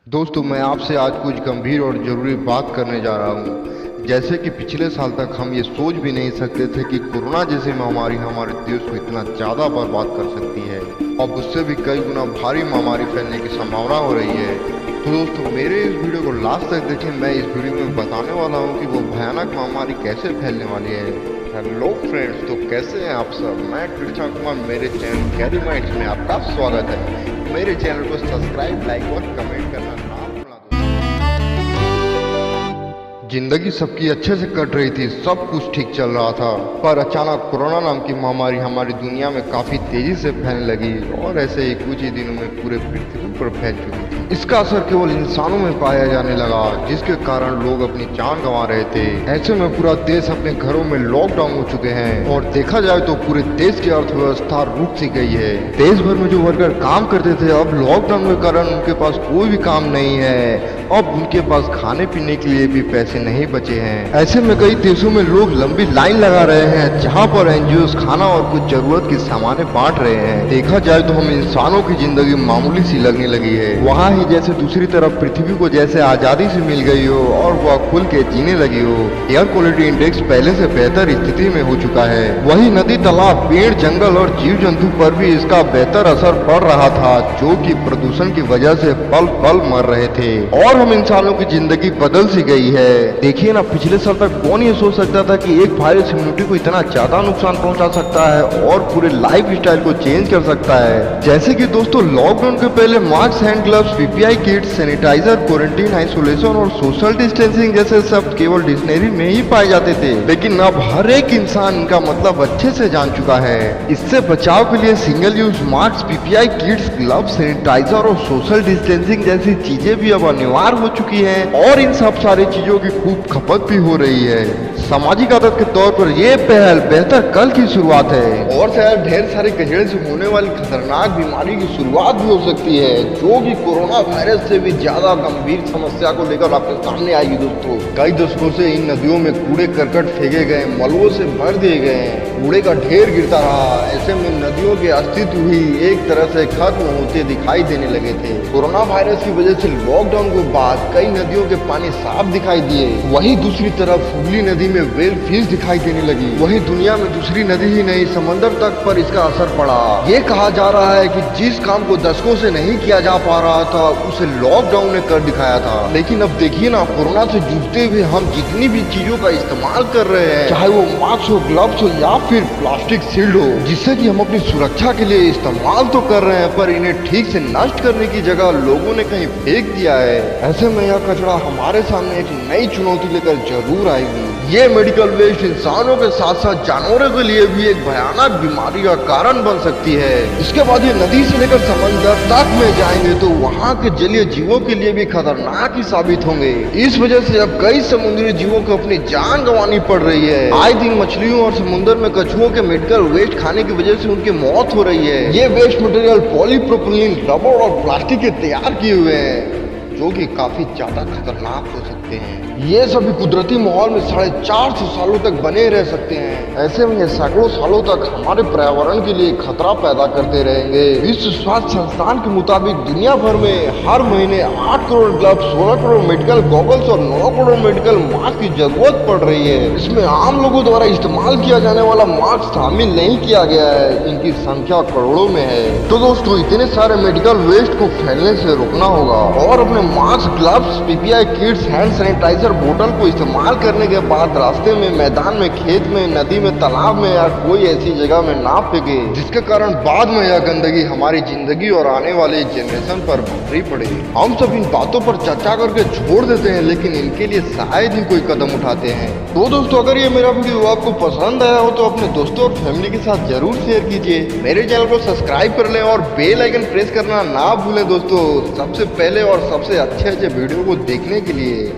दोस्तों मैं आपसे आज कुछ गंभीर और ज़रूरी बात करने जा रहा हूँ। जैसे कि पिछले साल तक हम ये सोच भी नहीं सकते थे कि कोरोना जैसी महामारी हमारे देश को इतना ज़्यादा बर्बाद कर सकती है। अब उससे भी कई गुना भारी महामारी फैलने की संभावना हो रही है। तो दोस्तों मेरे इस वीडियो को लास्ट तक देखें। मैं इस वीडियो में बताने वाला हूँ कि वो भयानक महामारी कैसे फैलने वाली है। हेलो फ्रेंड्स, तो कैसे हैं आप सब। मैं कृष्णा कुमार, मेरे चैनल कैरी माइंड्स में आपका स्वागत है। मेरे चैनल को सब्सक्राइब, लाइक और कमेंट करना ना भूलना दोस्तों। जिंदगी सबकी अच्छे से कट रही थी, सब कुछ ठीक चल रहा था, पर अचानक कोरोना नाम की महामारी हमारी दुनिया में काफी तेजी से फैलने लगी और ऐसे ही कुछ ही दिनों में पूरे पृथ्वी पर फैल चुकी थी। इसका असर केवल इंसानों में पाया जाने लगा, जिसके कारण लोग अपनी जान गंवा रहे थे। ऐसे में पूरा देश अपने घरों में लॉकडाउन हो चुके हैं और देखा जाए तो पूरे देश की अर्थव्यवस्था रुक सी गई है। देश भर में जो वर्कर काम करते थे, अब लॉकडाउन के कारण उनके पास कोई भी काम नहीं है। अब उनके पास खाने पीने के लिए भी पैसे नहीं बचे हैं। ऐसे में कई देशों में लोग लंबी लाइन लगा रहे हैं, जहां पर एनजीओ खाना और कुछ जरूरत की सामानें बांट रहे हैं। देखा जाए तो हम इंसानों की जिंदगी मामूली सी लगने लगी है। वहाँ ही जैसे दूसरी तरफ पृथ्वी को जैसे आजादी से मिल गई हो और वह खुल के जीने लगी हो। एयर क्वालिटी इंडेक्स पहले से बेहतर स्थिति में हो चुका है। वही नदी, तालाब, पेड़, जंगल और जीव जंतु पर भी इसका बेहतर असर पड़ रहा था, जो कि प्रदूषण की वजह से पल पल मर रहे थे और हम इंसानों की जिंदगी बदल सी गई है। देखिए ना, पिछले साल तक कौन ये सोच सकता था कि एक वायरस इम्यूनिटी को इतना ज्यादा नुकसान पहुंचा सकता है और पूरे लाइफ स्टाइल को चेंज कर सकता है। जैसे कि दोस्तों लॉकडाउन के पहले mask, hand gloves, PPE kit, sanitiser, quarantine, isolation और सोशल डिस्टेंसिंग जैसे शब्द केवल डिक्शनरी में ही पाए जाते थे, लेकिन अब हर एक इंसान इनका मतलब अच्छे से जान चुका है। इससे बचाव के लिए single use mask, PPE kits, gloves, sanitiser और सोशल डिस्टेंसिंग जैसी चीजें भी अब अनिवार्य हो चुकी है और इन सब सारी चीजों की खूब खपत भी हो रही है। सामाजिक आदत के तौर पर यह पहल बेहतर कल की शुरुआत है और शायद ढेर सारे कचरे से होने वाली खतरनाक बीमारी की शुरुआत भी हो सकती है, जो कि कोरोना वायरस से भी ज्यादा गंभीर समस्या को लेकर आपके सामने आएगी। दोस्तों कई दशकों से इन नदियों में कूड़े करकट फेंके गए, मलबों से भर दिए गए, कूड़े का ढेर गिरता रहा। ऐसे में नदियों के अस्तित्व ही एक तरह से खत्म होते दिखाई देने लगे थे। कोरोना वायरस की वजह से लॉकडाउन के बाद कई नदियों के पानी साफ दिखाई दिए। वहीं दूसरी तरफ हुगली नदी में वेल फिश दिखाई देने लगी। वहीं दुनिया में दूसरी नदी ही नहीं, समंदर तक पर इसका असर पड़ा। ये कहा जा रहा है कि जिस काम को दशकों से नहीं किया जा पा रहा था, उसे लॉकडाउन ने कर दिखाया था। लेकिन अब देखिए ना, कोरोना से जूझते हुए हम जितनी भी चीजों का इस्तेमाल कर रहे हैं, चाहे वो मास्क हो, ग्लव्स हो या फिर प्लास्टिक शील्ड हो, जिससे कि हम अपनी सुरक्षा के लिए इस्तेमाल तो कर रहे हैं, पर इन्हें ठीक से नष्ट करने की जगह लोगों ने कहीं फेंक दिया है। ऐसे में यह कचरा हमारे सामने एक नई चुनौती लेकर जरूर आएगी। ये मेडिकल वेस्ट इंसानों के साथ साथ जानवरों के लिए भी एक भयानक बीमारी का कारण बन सकती है। इसके बाद ये नदी से लेकर समंदर तक में जाएंगे तो वहाँ के जलीय जीवों के लिए भी खतरनाक ही साबित होंगे। इस वजह से अब कई समुद्री जीवों को अपनी जान गंवानी पड़ रही है। आए दिन मछलियों और समुद्र में कछुओं के मेडिकल वेस्ट खाने की वजह से उनकी मौत हो रही है। ये वेस्ट मटेरियल पॉलीप्रोपिलीन, रबर और प्लास्टिक के तैयार किए हुए हैं, जो कि काफी ज्यादा खतरनाक हो सकते हैं। ये सभी कुदरती माहौल में 450 सालों तक बने रह सकते हैं। ऐसे में ये सैकड़ों सालों तक हमारे पर्यावरण के लिए खतरा पैदा करते रहेंगे। विश्व स्वास्थ्य संस्थान के मुताबिक दुनिया भर में हर महीने 8 crore gloves, 16 crore medical goggles और 9 करोड़ मेडिकल मास्क की जरूरत पड़ रही है। इसमें आम लोगों द्वारा इस्तेमाल किया जाने वाला मास्क शामिल नहीं किया गया है, इनकी संख्या करोड़ों में है। तो दोस्तों इतने सारे मेडिकल वेस्ट को फैलने से रोकना होगा और अपने mask, gloves, PPE kits, hand sanitiser बोतल को इस्तेमाल करने के बाद रास्ते में, मैदान में, खेत में, नदी में, तालाब में या कोई ऐसी जगह में ना फेंके, जिसके कारण बाद में यह गंदगी हमारी जिंदगी और आने वाली जनरेशन पर भारी पड़े। हम सब इन बातों पर चर्चा करके छोड़ देते हैं, लेकिन इनके लिए शायद ही कोई कदम उठाते हैं। तो दोस्तों अगर ये मेरा वीडियो आपको पसंद आया हो तो अपने दोस्तों और फैमिली के साथ जरूर शेयर कीजिए। मेरे चैनल को सब्सक्राइब कर लें और बेल आइकन प्रेस करना ना भूलें। दोस्तों सबसे पहले और सबसे अच्छे वीडियो को देखने के लिए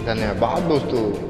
धन्यवाद दोस्तों।